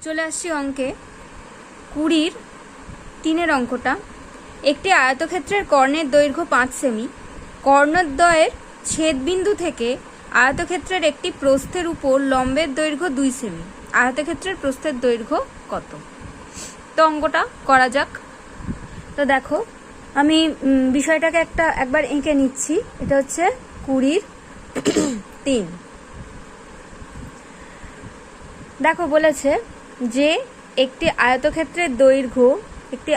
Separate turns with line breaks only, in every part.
চলে আসছি অঙ্কে 20 3 অঙ্কটা। একটি আয়তক্ষেত্রের কর্ণের দৈর্ঘ্য 5 সেমি। কর্ণদ্বয়ের ছেদবিন্দু থেকে আয়তক্ষেত্রের একটি প্রস্থের উপর লম্বের দৈর্ঘ্য 2 সেমি। আয়তক্ষেত্রের প্রস্থের দৈর্ঘ্য কত? তো অঙ্কটা করা যাক। তো দেখো, আমি বিষয়টাকে একবার এঁকে নিচ্ছি। এটা হচ্ছে 20-3। দেখো, বলেছে যে একটি আয়তক্ষেত্রের দৈর্ঘ্য, একটি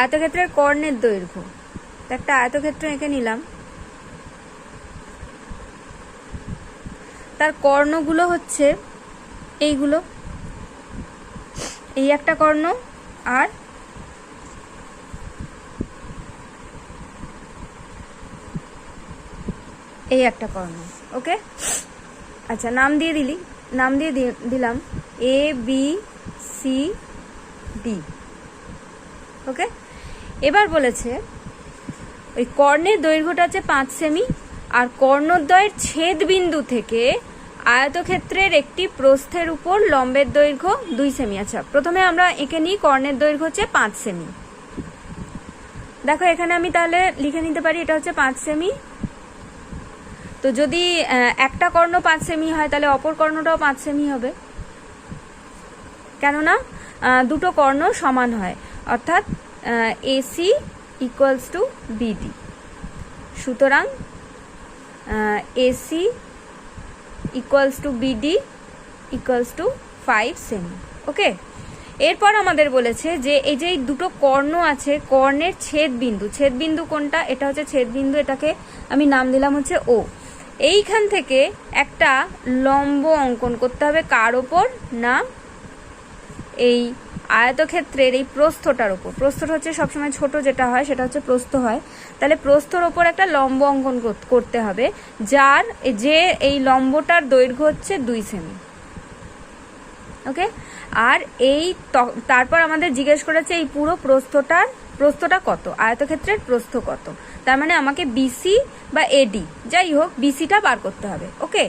আয়তক্ষেত্রের কর্ণের দৈর্ঘ্য। একটা আয়তক্ষেত্র এঁকে নিলাম, তার কর্ণগুলো হচ্ছে এইগুলো, এই একটা কর্ণ আর এই একটা কর্ণ। ওকে, আচ্ছা, নাম দিয়ে দিলাম এ বি সি ডি। ওকে, এবার বলেছে ওই কর্ণের দৈর্ঘ্যটা হচ্ছে 5 সেমি, আর কর্ণদ্বয়ের ছেদ বিন্দু থেকে আয়তক্ষেত্রের একটি প্রস্থের উপর লম্বের দৈর্ঘ্য 2 সেমি। আচ্ছা, প্রথমে আমরা এঁকে নিই কর্ণের দৈর্ঘ্য হচ্ছে 5 সেমি। দেখো, এখানে আমি তাহলে লিখে নিতে পারি এটা হচ্ছে 5 সেমি। তো যদি একটা কর্ণ 5 সেমি হয়, তাহলে অপর কর্ণটাও 5 সেমি হবে, কেননা দুটো কর্ণ সমান হয়, অর্থাৎ AC ইকুয়ালস টু BD। সুতরাং AC equals to BD equals to 5 সেমি। ওকে, এরপর আমাদের বলেছে যে এই যে দুটো কর্ণ আছে, কর্ণের ছেদবিন্দু কোনটা? এটা হচ্ছে ছেদবিন্দু, এটাকে আমি নাম দিলাম হচ্ছে O। এইখান থেকে একটা লম্ব অঙ্কন করতে হবে। কার ওপর? না, এই আয়তক্ষেত্রের এই প্রস্থটার ওপর। প্রস্থটা হচ্ছে সবসময় ছোট যেটা হয় সেটা হচ্ছে প্রস্থ হয়। তাহলে প্রস্থর ওপর একটা লম্ব অঙ্কন করতে হবে, যে এই লম্বটার দৈর্ঘ্য হচ্ছে 2 সেমি। ওকে, আর তারপর আমাদের জিজ্ঞেস করেছে এই পুরো প্রস্থটা কত, আয়তক্ষেত্রের প্রস্থ কত। তার মানে আমাকে বিসি বা এডি, যাই হোক, বিসিটা বার করতে হবে। ওকে,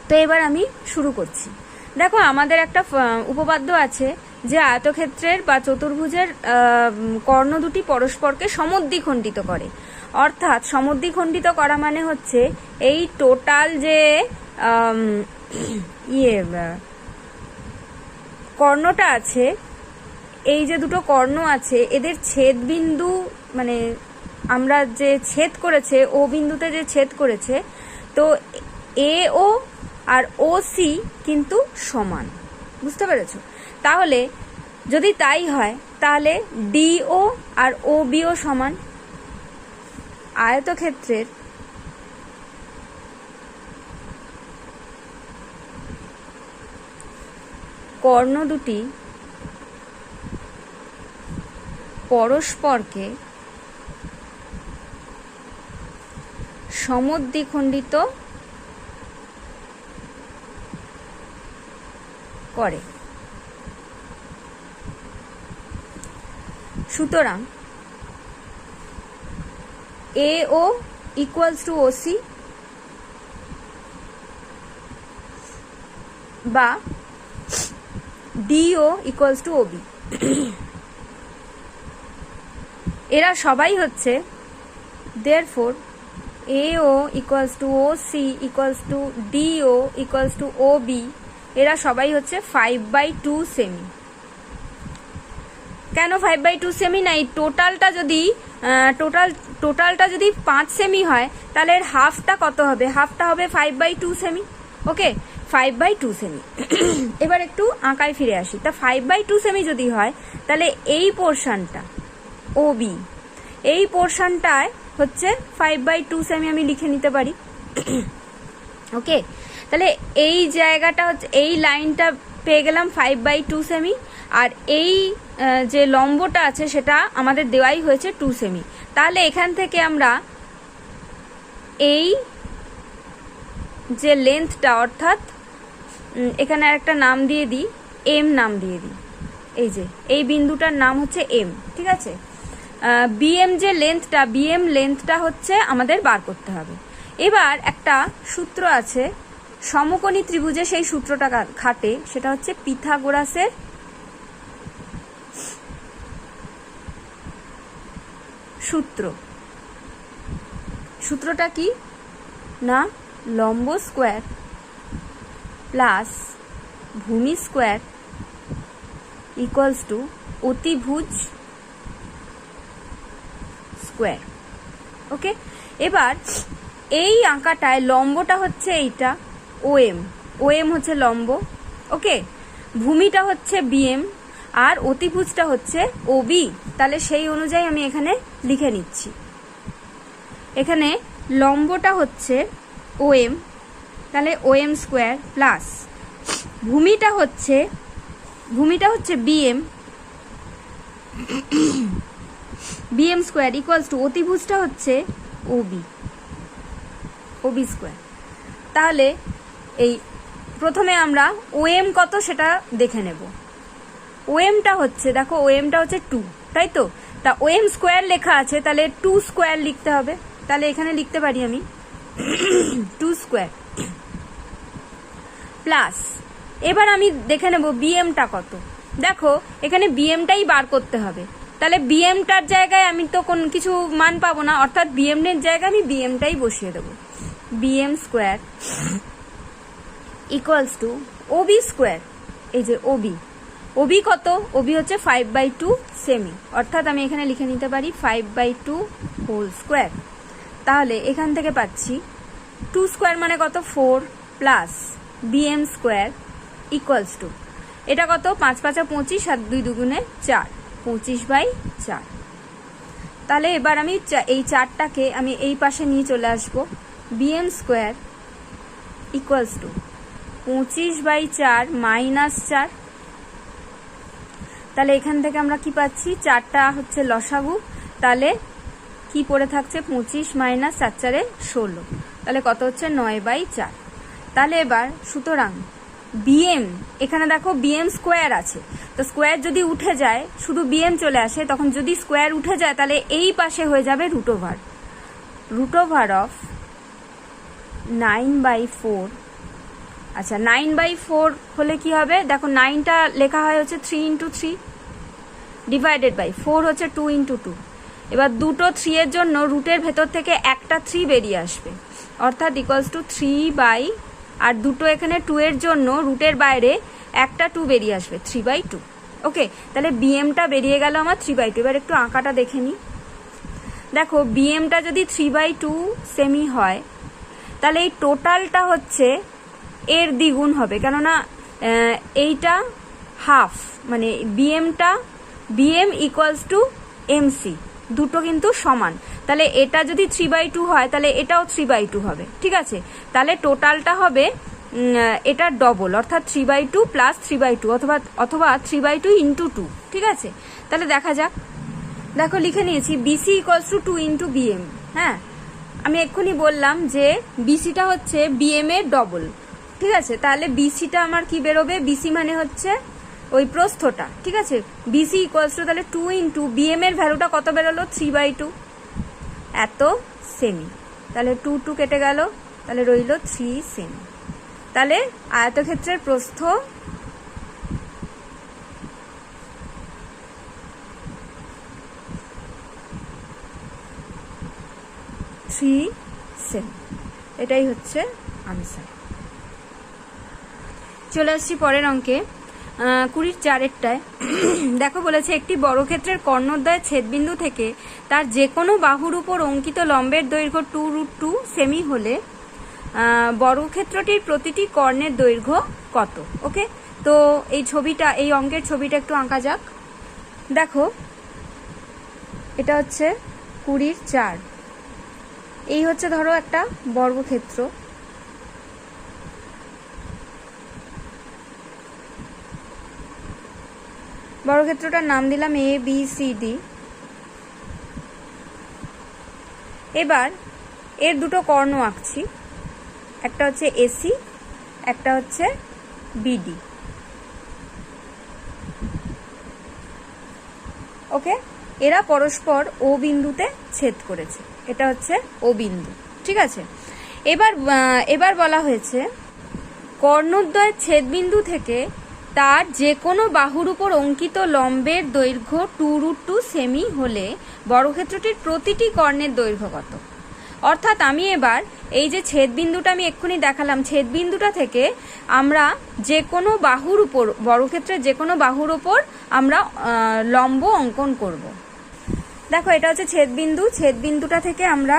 তো এবার আমি শুরু করছি। দেখো, আমাদের একটা উপপাদ্য আছে যে আয়তক্ষেত্রের বা চতুর্ভুজের কর্ণ দুটি পরস্পরকে সমদ্বিখণ্ডিত করে। অর্থাৎ সমদ্বিখণ্ডিত করা মানে হচ্ছে এই টোটাল যে কর্ণটা আছে, এই যে দুটো কর্ণ আছে, এদের ছেদবিন্দু, মানে আমরা যে ছেদ করেছে, ও বিন্দুতে যে ছেদ করেছে, তো AO আর OC কিন্তু সমান। বুঝতে পেরেছো? তাহলে যদি তাই হয়, তাহলে DO আর OBও সমান। আয়তক্ষেত্রের কর্ণ দুটি পরস্পরকে সমদ্বিখণ্ডিত করে। সুতরাং AO ইকুয়ালস টু OC বা DO ইকুয়ালস টু OB। এরা সবাই হচ্ছে, therefore AO equals to OC equals to DO equals to OB, এরা সবাই হচ্ছে 5/2 সেমি। কেন 5/2 সেমি? না, এই টোটালটা যদি 5 সেমি হয়, তাহলে এর হাফটা কত হবে? হাফটা হবে 5/2 সেমি। ওকে, 5/2 সেমি। এবার একটু আঁকায় ফিরে আসি। তা 5/2 সেমি যদি হয়, তাহলে এই পোর্শনটা OB, এই পোর্শনটায় হচ্ছে 5/2 সেমি আমি লিখে নিতে পারি। ওকে, তাহলে এই জায়গাটা হচ্ছে, এই লাইনটা পেয়ে গেলাম 5/2 সেমি, আর এই যে লম্বটা আছে সেটা আমাদের দেওয়াই হয়েছে 2 সেমি। তাহলে এখান থেকে আমরা এই যে লেন্থটা, অর্থাৎ এখানে একটা নাম দিয়ে দিই, M নাম দিয়ে দিই। এই যে এই বিন্দুটার নাম হচ্ছে M, ঠিক আছে? BM যে লেন্থটা, BM লেন্থটা হচ্ছে আমাদের বার করতে হবে। এবার একটা সূত্র আছে সমকোণী ত্রিভুজে, সেই সূত্রটা খাটে, সেটা হচ্ছে পিথাগোরাসের সূত্র। সূত্রটা কি না, লম্ব স্কোয়ার প্লাস ভূমি স্কোয়ার ইকুয়ালস টু অতিভুজ স্কোয়ার। ওকে, এবার এই আঁকাটায় লম্বটা হচ্ছে এইটা ওএম, ওএম হচ্ছে লম্ব। ওকে, ভূমিটা হচ্ছে বিএম আর অতিভুজটা হচ্ছে ওবি। তাহলে সেই অনুযায়ী আমি এখানে লিখে নিচ্ছি। এখানে লম্বটা হচ্ছে ওএম, তাহলে ওএম স্কোয়ার প্লাস ভূমিটা হচ্ছে BM, BM square equals to অতিভুজটা হচ্ছে ওবি, ওবি স্কোয়ার। তাহলে এই প্রথমে আমরা ওএম কত সেটা দেখে নেব। ওএমটা হচ্ছে, দেখো ওএমটা হচ্ছে 2, তাই তো? তা ওএম স্কোয়ার লেখা আছে, তাহলে 2 স্কোয়ার লিখতে হবে। তাহলে এখানে লিখতে পারি আমি 2 স্কোয়ার প্লাস, এবার আমি দেখে নেব বিএমটা কত। দেখো এখানে বিএমটাই বার করতে হবে, তাহলে বিএমটার জায়গায় আমি তো কোন কিছু মান পাবো না, অর্থাৎ বিএম এর জায়গায় আমি বিএমটাই বসিয়ে দেবো। BM square equals two Obi square, এই যে ওবি, ওবি কত, ওবি হচ্ছে 5/2 সেমি, অর্থাৎ আমি এখানে লিখে নিতে পারি 5/2 হোল স্কোয়ার। তাহলে এখান থেকে পাচ্ছি 2 স্কোয়ার মানে কত 4 plus BM square equals two, এটা কত 5 5 25 আর 2 2 4, 25/4। তাহলে এবার আমি এই 4টাকে আমি এই পাশে নিয়ে চলে আসবো। BM square equals two 25/4 minus 4। তাহলে এখান থেকে আমরা কি পাচ্ছি, 4টা হচ্ছে লসাগু, তাহলে কি পড়ে থাকছে 25 মাইনাস 4 4 16, তাহলে কত হচ্ছে 9/4। তাহলে এবার সুতরাং বিএম, এখানে দেখো বিএম স্কোয়ার আছে, তো স্কোয়ার যদি উঠে যায় শুধু বিএম চলে আসে, তখন যদি স্কোয়ার উঠে যায় তাহলে এই পাশে হয়ে যাবে রুট ওভার অফ 9/4। আচ্ছা 9/4 হলে কি হবে, দেখো 9টা লেখা হয় হচ্ছে 3 × 3 ডিভাইডেড বাই 4 হচ্ছে 2 × 2। এবার দুটো 3 এর জন্য রুটের ভেতর থেকে একটা 3 বেরিয়ে আসবে, অর্থাৎ ইকুয়ালস টু 3 আর দুটো এখানে 2 এর জন্য রুটের বাইরে একটা 2 বেরিয়ে আসবে 3/2। ওকে, তাহলে বিএমটা বেরিয়ে গেল আমার 3/2। এবার একটু আঁকাটা দেখে নিই। দেখো বিএমটা যদি 3/2 সেমি হয়, তাহলে এই টোটালটা হচ্ছে এর দ্বিগুণ হবে, কেননা এইটা হাফ, মানে বিএম ইকুয়ালস টু এমসি, দুটো কিন্তু সমান। তাহলে এটা যদি 3/2 হয় তাহলে এটাও 3/2 হবে, ঠিক আছে? তাহলে টোটালটা হবে এটা ডবল, অর্থাৎ 3/2 প্লাস 3/2 অথবা 3/2 × 2, ঠিক আছে? তাহলে দেখা যাক। দেখো লিখে নিয়েছি বিসি ইকুয়ালস টু 2 × বিএম। হ্যাঁ, আমি এক্ষুনি বললাম যে বিসিটা হচ্ছে বিএম এর ডবল, ঠিক আছে? তাহলে বিসিটা আমার কি বেরোবে, বিসি মানে হচ্ছে ওই প্রস্থটা, ঠিক আছে? বিসি ইকুয়ালস টু তাহলে 2 × বিএম এর ভ্যালুটা কত বেরোলো 3/2 এত সেমি, তাহলে 2 2 কেটে গেল, তাহলে রইল 3 সেমি। তাহলে আয়তক্ষেত্রের প্রস্থ 3 সেমি, এটাই হচ্ছে আনসার। চলে আসছি পরের অঙ্কে 20-4-টায়। দেখো বলেছে একটি বর্গক্ষেত্রের কর্ণদ্বয়ের ছেদবিন্দু থেকে তার যে কোনো বাহুর উপর অঙ্কিত লম্বের দৈর্ঘ্য 2√2 সেমি হলে বর্গক্ষেত্রটির প্রতিটি কর্ণের দৈর্ঘ্য কত? ওকে, তো এই অঙ্কের ছবিটা একটু আঁকা যাক। দেখো এটা হচ্ছে 20-4, এই হচ্ছে ধরো একটা বর্গক্ষেত্র। বর্গক্ষেত্রটার নাম দিলাম ABCD। এবার এর দুটো কর্ণ আঁকছি, একটা হচ্ছে AC, একটা হচ্ছে BD। ওকে, এরা পরস্পর ও বিন্দুতে ছেদ করেছে, এটা হচ্ছে ও বিন্দু, ঠিক আছে? এবার বলা হয়েছে কর্ণদ্বয়ের ছেদবিন্দু থেকে তার যে কোনো বাহুর উপর অঙ্কিত লম্বের দৈর্ঘ্য 2√2 সেমি হলে বর্গক্ষেত্রটির প্রতিটি কর্ণের দৈর্ঘ্য কত। অর্থাৎ আমি এবার এই যে ছেদবিন্দুটা আমি এক্ষুনি দেখালাম, ছেদবিন্দুটা থেকে আমরা যে কোনো বাহুর উপর, বর্গক্ষেত্রের যে কোনো বাহুর উপর আমরা লম্ব অঙ্কন করব। দেখো এটা হচ্ছে ছেদবিন্দু, ছেদবিন্দুটা থেকে আমরা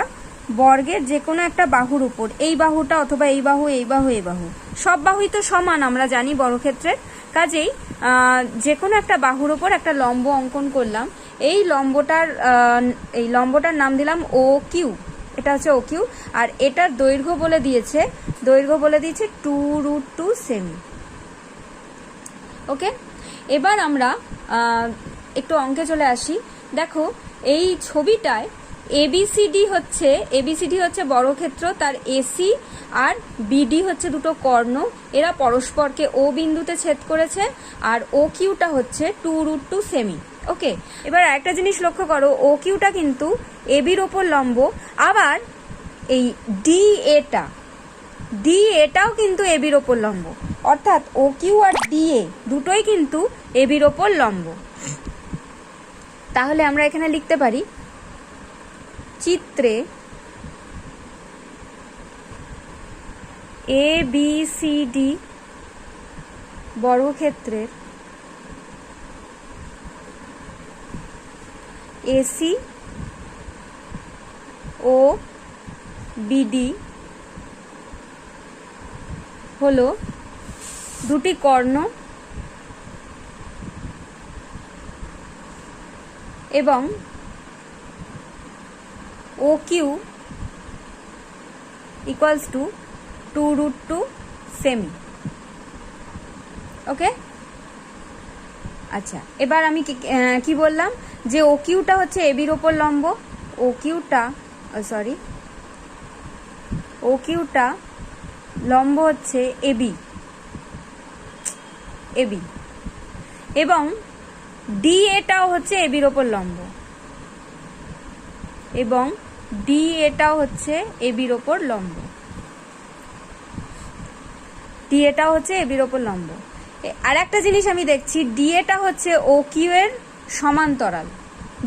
বর্গের যে কোনো একটা বাহুর উপর, এই বাহুটা অথবা এই বাহু, এই বাহু, এই বাহু, সব বাহুই তো সমান আমরা জানি বর্গক্ষেত্রের, কাজেই যে কোনো একটা বাহুর উপর একটা লম্ব অঙ্কন করলাম। এই লম্বটার নাম দিলাম ও কিউ, এটা হচ্ছে ও কিউ, আর এটার দৈর্ঘ্য বলে দিয়েছে 2√2 সেমি। ওকে, এবার আমরা একটু অঙ্কে চলে আসি। দেখো এই ছবিটায় এবিসিডি হচ্ছে বর্গক্ষেত্র, তার এসি আর বিডি হচ্ছে দুটো কর্ণ, এরা পরস্পরকে ও বিন্দুতে ছেদ করেছে, আর ও কিউটা হচ্ছে 2√2 সেমি। ওকে, এবার একটা জিনিস লক্ষ্য করো, ও কিউটা কিন্তু এবির ওপর লম্ব, আবার এই ডি এটাও কিন্তু এবির ওপর লম্ব, অর্থাৎ O Q R D A দুটোই কিন্তু এবির ওপর লম্ব। তাহলে আমরা এখানে লিখতে পারি চিত্রে এ বি সি ডি বর্গক্ষেত্রের এসি ও বিডি হলো দুটি কর্ণ এবং O Q equals to 2√2 semi. ওকে, আচ্ছা এবার আমি কি বললাম যে ও কিউটা হচ্ছে এবির ওপর লম্ব, ও কিউটা লম্ব হচ্ছে এবি এবং ডি এটাও হচ্ছে এবির ওপর লম্ব, এবং ডি এটাও হচ্ছে এবির ওপর লম্ব, ডি এটাও হচ্ছে এবির ওপর লম্ব। আর একটা জিনিস আমি দেখছি, ডি এটা হচ্ছে ও কিউ এর সমান্তরাল,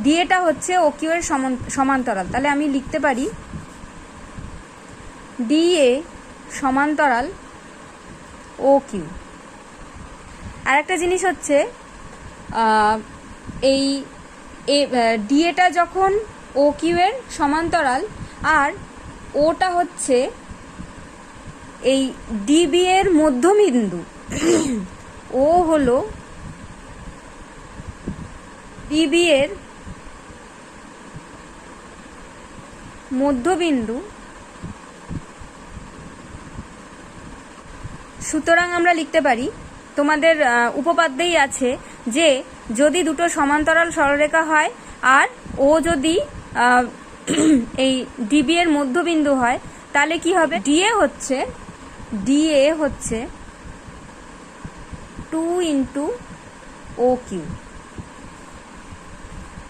ডি এটা হচ্ছে ও কিউ এর সমান্তরাল, তাহলে আমি লিখতে পারি ডি এ সমান্তরাল ও কিউ। আর একটা জিনিস হচ্ছে এই ডি এটা যখন ও কিউ এর সমান্তরাল আর ওটা হচ্ছে এই ডিবি এর মধ্যবিন্দু, ও হলো ডিবি এর মধ্যবিন্দু, সুতরাং আমরা লিখতে পারি, তোমাদের উপপাদ্যেই আছে যে যদি দুটো সমান্তরাল সরলরেখা হয় আর ও যদি এই ডিবি এর মধ্যবিন্দু হয়, তাহলে কি হবে, ডিএ হচ্ছে 2 ইন্টু ও কিউ।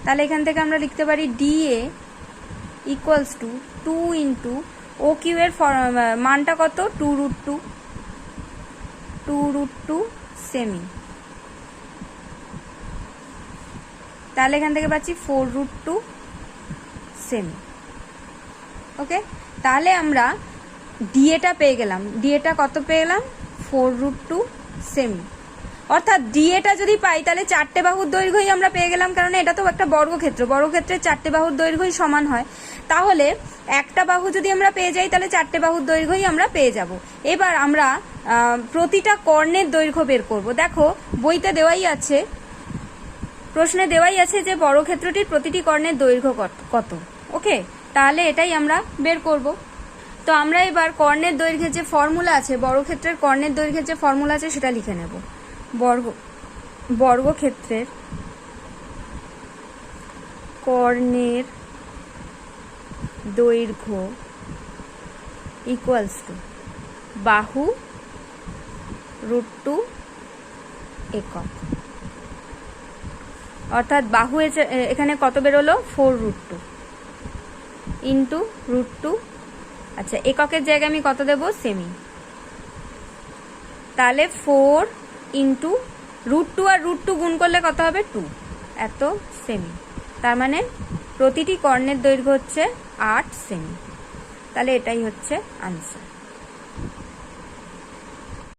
তাহলে এখান থেকে আমরা লিখতে পারি ডিএ ইকুয়ালস টু 2 ইন্টু ও কিউ এর মানটা কত, 2√2 সেমি। তাহলে এখান থেকে পাচ্ছি 4√2 সেমি। ওকে, তাহলে আমরা ডিএটা পেয়ে গেলাম, ডিএটা কত পেয়ে গেলাম, 4√2 সেমি। অর্থাৎ ডিএটা যদি পাই তাহলে চারটে বাহুর দৈর্ঘ্যই আমরা পেয়ে গেলাম, কারণ এটা তো একটা বর্গক্ষেত্রের চারটে বাহুর দৈর্ঘ্যই সমান হয়। তাহলে একটা বাহু যদি আমরা পেয়ে যাই তাহলে চারটে বাহুর দৈর্ঘ্যই আমরা পেয়ে যাব। এবার আমরা প্রতিটা কর্ণের দৈর্ঘ্য বের করব। দেখো বইতে দেওয়াই আছে, প্রশ্নে দেওয়াই আছে যে বর্গক্ষেত্রটির প্রতিটি কর্ণের দৈর্ঘ্য কত। ওকে, তাহলে এটাই আমরা বের করব। তো আমরা এবার কর্ণের দৈর্ঘ্যের যে ফর্মুলা আছে, বর্গক্ষেত্রের কর্ণের দৈর্ঘ্যের যে ফর্মুলা আছে সেটা লিখে নেব। বর্গক্ষেত্রের কর্ণের দৈর্ঘ্য ইকুয়ালস টু বাহু √2 একক, অর্থাৎ বাহু এখানে কত বেরোলো, 4√2 ইন্টু √2 আচ্ছা, এককের জায়গায় আমি কত দেব? সেমি। তাহলে 4 ইন্টু √2 আর √2 গুণ করলে কত হবে? 2, এত সেমি। তার মানে প্রতিটি কর্ণের দৈর্ঘ্য হচ্ছে 8 সেমি। তাহলে এটাই হচ্ছে আনসার।